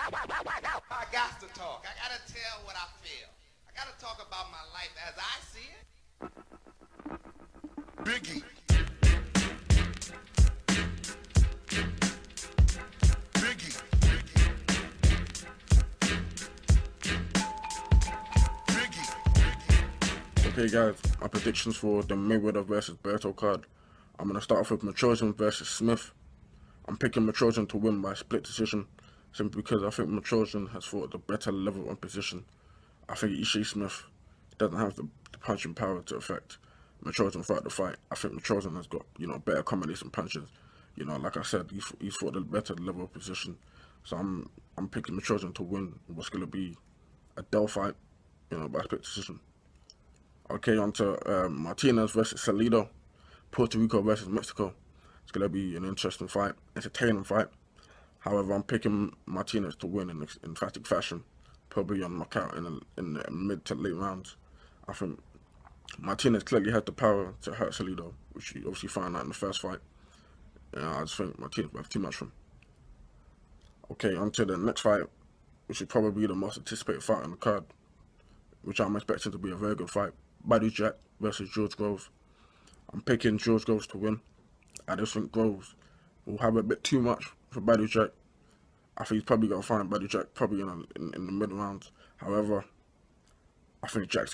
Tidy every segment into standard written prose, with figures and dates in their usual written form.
I got to talk. I gotta tell what I feel. I gotta talk about my life as I see it. Biggie. Biggie. Okay guys, my predictions for the Mayweather versus Berto card. I'm going to start off with Matrojan versus Smith. I'm picking Matrojan to win by split decision, simply because I think Matrojan has fought the better level and position. I think Ishii Smith doesn't have the punching power to affect Matrojan throughout the fight. I think Matrojan has got, better combination punches. Like I said, he's fought the better level of position. So I'm picking Matrojan to win what's going to be a Dell fight, by split decision. Okay, on to Martinez versus Salido. Puerto Rico versus Mexico. It's going to be an interesting fight, entertaining fight. However, I'm picking Martinez to win in emphatic fashion, probably on knockout in the mid to late rounds. I think Martinez clearly had the power to hurt Salido, which he obviously found out in the first fight. I just think Martinez was too much for him. Okay, on to the next fight, which is probably the most anticipated fight on the card, which I'm expecting to be a very good fight. Badou Jack versus George Groves. I'm picking George Groves to win. I just think Groves will have a bit too much for Badou Jack. I think he's probably going to find Badou Jack probably in the mid rounds. However, I think Jack's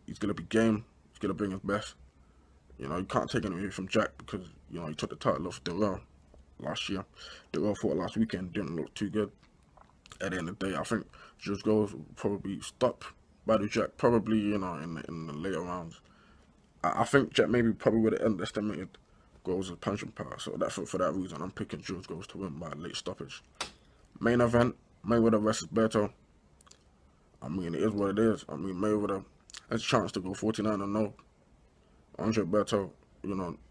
he's gonna be game. He's gonna bring his best. You can't take anything from Jack because he took the title off Darrell last year. Darrell fought last weekend, didn't look too good. At the end of the day, I think George Groves will probably stop Badou Jack probably in the later rounds. I think Jack maybe probably would have underestimated Groves' punching power. So for that reason, I'm picking George Groves to win by a late stoppage. Main event: Mayweather versus Berto. I mean, it is what it is. I mean, Mayweather has a chance to go 49-0. Andre Berto,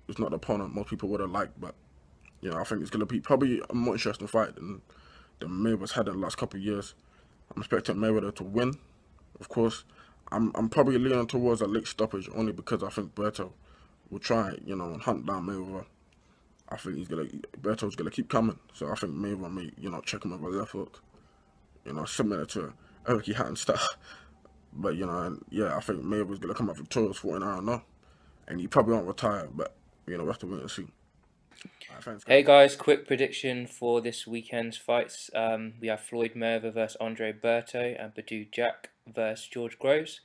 it's not the opponent most people would have liked, but I think it's gonna be probably a more interesting fight than Mayweather's had in the last couple of years. I'm expecting Mayweather to win, of course. I'm probably leaning towards a late stoppage only because I think Berto will try, and hunt down Mayweather. I think Berto's gonna keep coming, so I think Mayweather may, check him with a left hook, similar to Eric Hatton style. But I think Mayweather's gonna come out victorious 49-0, and he probably won't retire. But we have to wait and see. All right, thanks, guys. Hey guys, quick prediction for this weekend's fights. We have Floyd Mayweather versus Andre Berto and Badou Jack versus George Groves.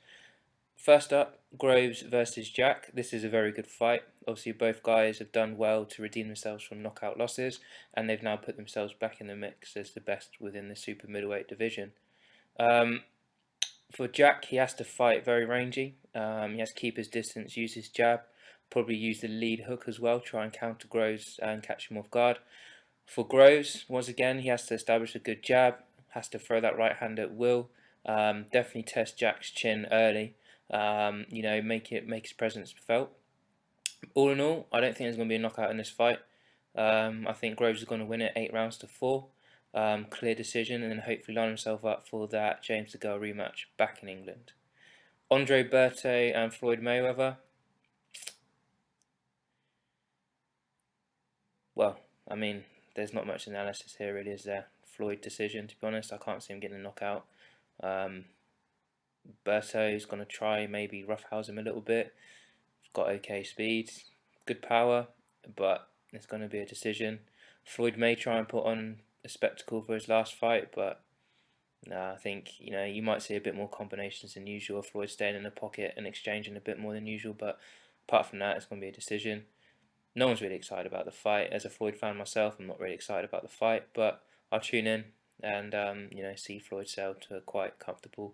First up, Groves versus Jack. This is a very good fight. Obviously, both guys have done well to redeem themselves from knockout losses, and they've now put themselves back in the mix as the best within the super middleweight division. For Jack, he has to fight very rangy. He has to keep his distance, use his jab, probably use the lead hook as well, try and counter Groves and catch him off guard. For Groves, once again, he has to establish a good jab, has to throw that right hand at will, definitely test Jack's chin early, make his presence felt. All in all, I don't think there's going to be a knockout in this fight. I think Groves is going to win it 8-4. Clear decision, and then hopefully line himself up for that James DeGale rematch back in England. Andre Berto and Floyd Mayweather. Well, I mean, there's not much analysis here, really, is there? Floyd decision, to be honest. I can't see him getting a knockout. Berto's going to try maybe roughhouse him a little bit. He's got okay speed, good power, but it's going to be a decision. Floyd may try and put on a spectacle for his last fight, but I think you might see a bit more combinations than usual. Floyd staying in the pocket and exchanging a bit more than usual, but apart from that, it's going to be a decision. No one's really excited about the fight. As a Floyd fan myself, I'm not really excited about the fight, but I'll tune in and see Floyd sail to a quite comfortable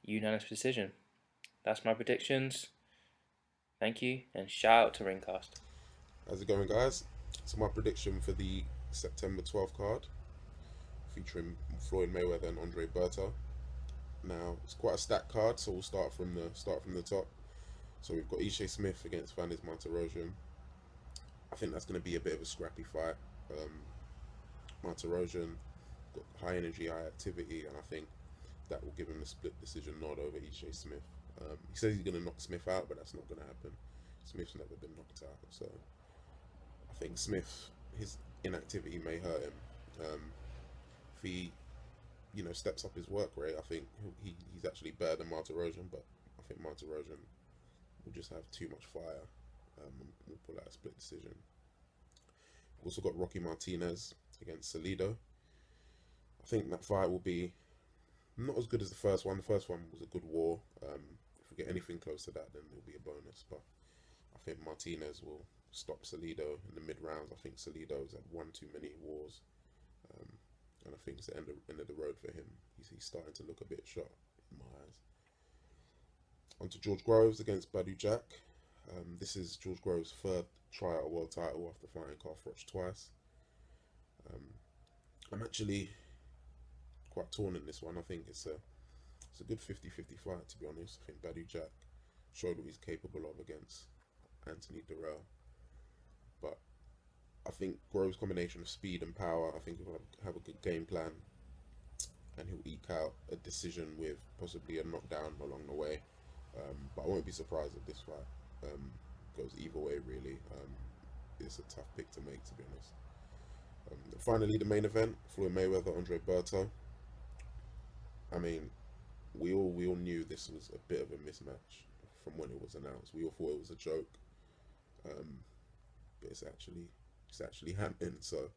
unanimous decision. That's my predictions. Thank you, and shout out to Ringcast. How's it going, guys? So my prediction for the September 12th card, featuring Floyd Mayweather and Andre Berto. Now it's quite a stacked card, so we'll start from the top. So we've got Ishii Smith against Vanis Martirosyan. I think that's going to be a bit of a scrappy fight. Martirosyan got high energy, high activity, and I think that will give him a split decision nod over Ishii Smith. He says he's going to knock Smith out, but that's not going to happen. Smith's never been knocked out, so I think Smith, his inactivity may hurt him. If he steps up his work rate, I think he's actually better than Martirosyan, but I think Martirosyan will just have too much fire. We'll pull out a split decision. We've also got Rocky Martinez against Salido. I think that fight will be not as good as the first one. The first one was a good war. If we get anything close to that, then it'll be a bonus. But I think Martinez will stop Salido in the mid-rounds. I think Salido's had one too many wars. And I think it's the end of the road for him. He's starting to look a bit shot in my eyes. On to George Groves against Badu Jack. This is George Groves' third try at a world title after fighting Carthroch twice. I'm actually quite torn in this one. I think it's a good 50-50 fight, to be honest. I think Badu Jack showed what he's capable of against Anthony Durrell. But I think Groves' combination of speed and power, I think he'll have a good game plan, and he'll eke out a decision with possibly a knockdown along the way. But I won't be surprised if this fight goes either way, really. It's a tough pick to make, to be honest. Finally, the main event, Floyd Mayweather, Andre Berto. I mean, we all knew this was a bit of a mismatch from when it was announced. We all thought it was a joke, but it's actually happening. So,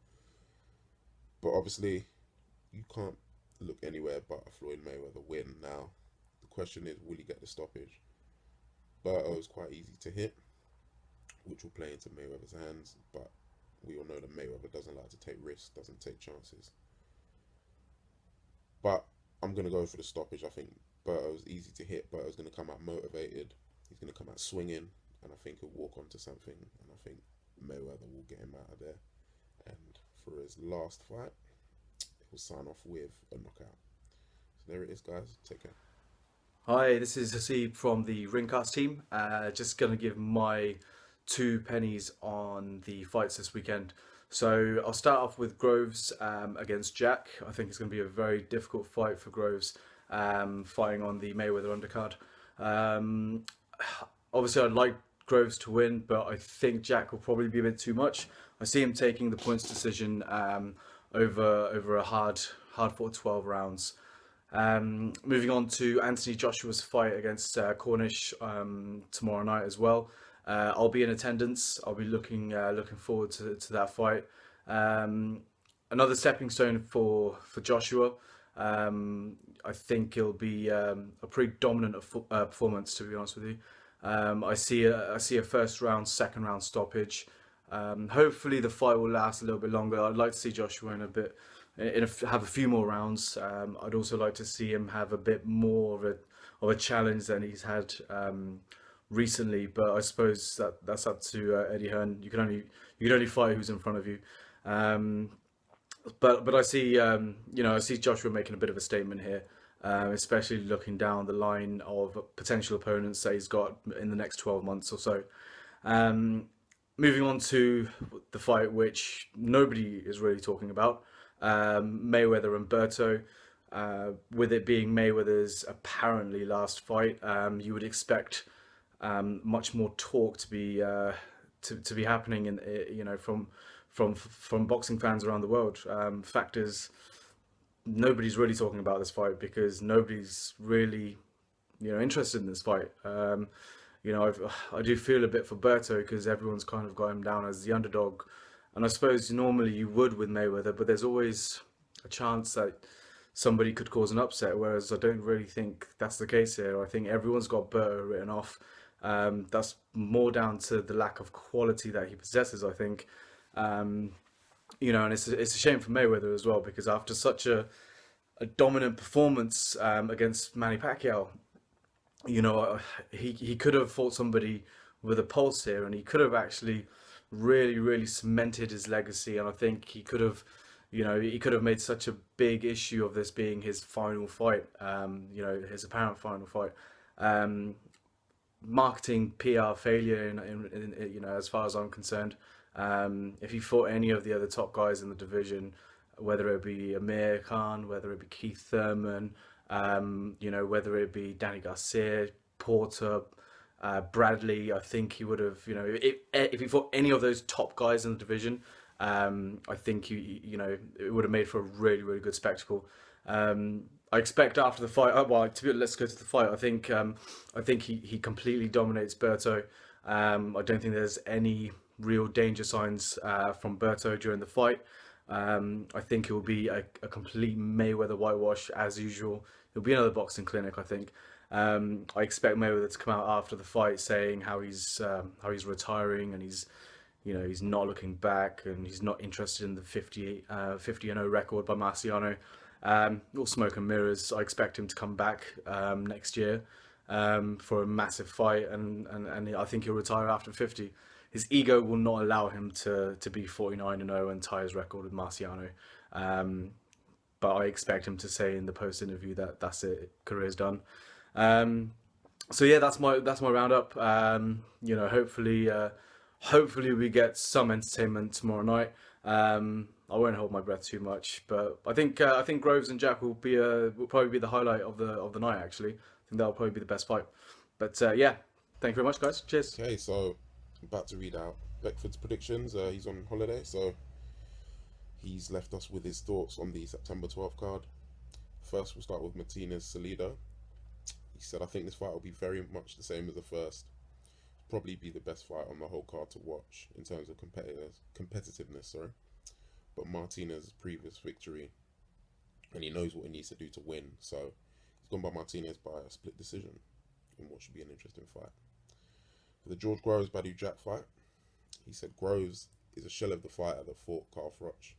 but obviously, you can't look anywhere but a Floyd Mayweather win. Now, the question is, will he get the stoppage? Berto is quite easy to hit, which will play into Mayweather's hands, but we all know that Mayweather doesn't like to take risks, doesn't take chances. But I'm going to go for the stoppage. I think Berto's easy to hit. Berto's going to come out motivated. He's going to come out swinging, and I think he'll walk onto something, and I think Mayweather will get him out of there. And for his last fight, he'll sign off with a knockout. So there it is, guys. Take care. Hi, this is Hasib from the Ringcast team. Just going to give my 2 pennies on the fights this weekend. So I'll start off with Groves against Jack. I think it's going to be a very difficult fight for Groves, fighting on the Mayweather undercard. Obviously, I'd like Groves to win, but I think Jack will probably be a bit too much. I see him taking the points decision over a hard fought 12 rounds. Moving on to Anthony Joshua's fight against Cornish tomorrow night as well. I'll be in attendance. I'll be looking forward to that fight. Another stepping stone for Joshua. I think it'll be a pretty dominant performance, to be honest with you. I see a first round, second round stoppage. Hopefully the fight will last a little bit longer. I'd like to see Joshua have a few more rounds. I'd also like to see him have a bit more of a challenge than he's had recently, but I suppose that's up to Eddie Hearn. You can only fight who's in front of you. But I see I see Joshua making a bit of a statement here, especially looking down the line of potential opponents that he's got in the next 12 months or so. Moving on to the fight which nobody is really talking about, Mayweather and Berto. With it being Mayweather's apparently last fight, you would expect much more talk to be happening in from boxing fans around the world. Fact is, nobody's really talking about this fight because nobody's really interested in this fight. I do feel a bit for Berto because everyone's kind of got him down as the underdog, and I suppose normally you would with Mayweather, but there's always a chance that somebody could cause an upset, whereas I don't really think that's the case here. I think everyone's got Berto written off. That's more down to the lack of quality that he possesses, I think. And it's a shame for Mayweather as well, because after such a dominant performance against Manny Pacquiao, he could have fought somebody with a pulse here, and he could have actually really cemented his legacy. And I think he could have made such a big issue of this being his final fight, his apparent final fight. Marketing PR failure in as far as I'm concerned. If he fought any of the other top guys in the division, whether it be Amir Khan, whether it be Keith Thurman, whether it be Danny Garcia, Porter, Bradley, I think he would have, if he fought any of those top guys in the division, I think it would have made for a really good spectacle. I expect after the fight. Let's go to the fight. I think he completely dominates Berto. I don't think there's any real danger signs from Berto during the fight. I think it will be a complete Mayweather whitewash as usual. It'll be another boxing clinic, I think. I expect Mayweather to come out after the fight saying how he's retiring and he's not looking back and he's not interested in the 50-0 record by Marciano. All smoke and mirrors. I expect him to come back next year for a massive fight, and I think he'll retire after 50. His ego will not allow him to be 49-0 and tie his record with Marciano. But I expect him to say in the post interview that that's it, career's done. So yeah, that's my roundup. Hopefully we get some entertainment tomorrow night. I won't hold my breath too much, but I think Groves and Jack will probably be the highlight of the night. Actually, I think that'll probably be the best fight. But yeah, thank you very much, guys. Cheers. Okay, so I'm about to read out Beckford's predictions. He's on holiday, so he's left us with his thoughts on the September 12th card. First, we'll start with Martinez Salido. He said, "I think this fight will be very much the same as the first. Probably be the best fight on the whole card to watch in terms of competitiveness. Sorry, but Martinez's previous victory, and he knows what he needs to do to win. So he's gone by Martinez by a split decision in what should be an interesting fight." For the George Groves Badu Jack fight, he said Groves is a shell of the fighter that fought Carl Froch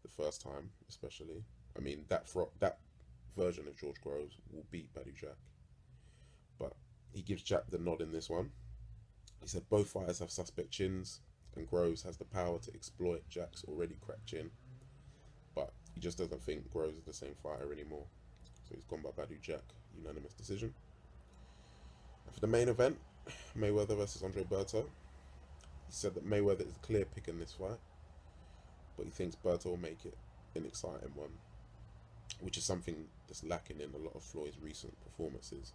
the first time, especially. I mean, that version of George Groves will beat Badu Jack, but he gives Jack the nod in this one. He said both fighters have suspect chins, and Groves has the power to exploit Jack's already cracked chin, but he just doesn't think Groves is the same fighter anymore. So he's gone by Badu Jack, unanimous decision. And for the main event, Mayweather versus Andre Berto, he said that Mayweather is a clear pick in this fight, but he thinks Berto will make it an exciting one, which is something that's lacking in a lot of Floyd's recent performances.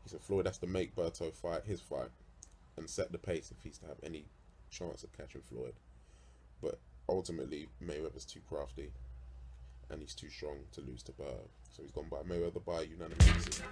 He said Floyd has to make Berto fight his fight and set the pace if he's to have any chance of catching Floyd. But ultimately, Mayweather's too crafty and he's too strong to lose to Berto. So he's gone by Mayweather by unanimous decision.